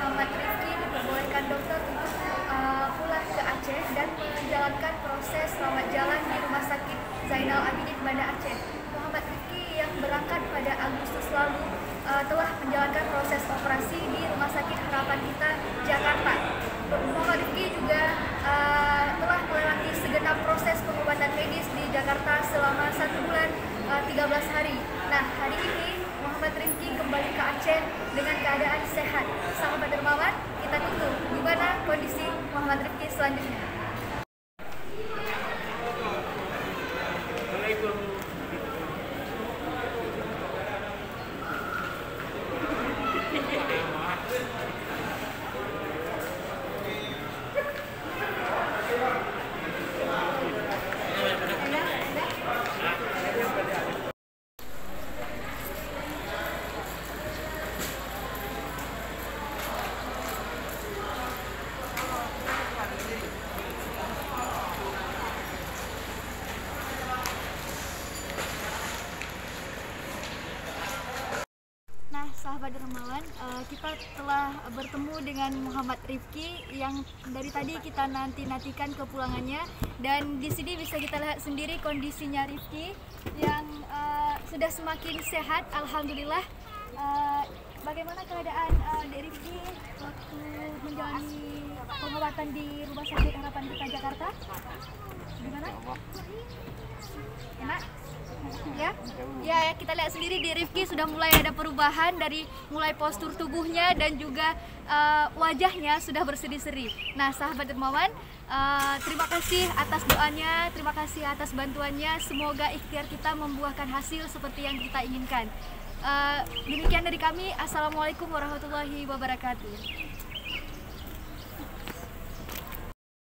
Muhammad Rifki diperbolehkan dokter untuk pulang ke Aceh dan menjalankan proses rawat jalan di Rumah Sakit Zainal Abidin Banda Aceh. Muhammad Rifki yang berangkat pada Agustus lalu telah menjalankan proses operasi di Rumah Sakit Harapan Kita, Jakarta. Muhammad Rifki juga telah melewati segenap proses pengobatan medis di Jakarta selama 1 bulan 13 hari. Nah, hari ini Muhammad Rifki kembali ke Aceh dengan keadaan sehat. Sahabat dermawan, kita tunggu gimana kondisi Muhammad Rifki selanjutnya. Sahabat dermawan, kita telah bertemu dengan Muhammad Rifki yang dari tadi kita nantikan kepulangannya, dan di sini bisa kita lihat sendiri kondisinya Rifki yang sudah semakin sehat, alhamdulillah. Bagaimana keadaan Rifki waktu menjalani pengobatan di Rumah Sakit Harapan Kita Jakarta? Gimana? Enak? Ya, kita lihat sendiri di Rifki sudah mulai ada perubahan dari mulai postur tubuhnya dan juga wajahnya sudah berseri-seri. Nah, sahabat dermawan, terima kasih atas doanya, terima kasih atas bantuannya. Semoga ikhtiar kita membuahkan hasil seperti yang kita inginkan. Demikian dari kami. Assalamualaikum warahmatullahi wabarakatuh.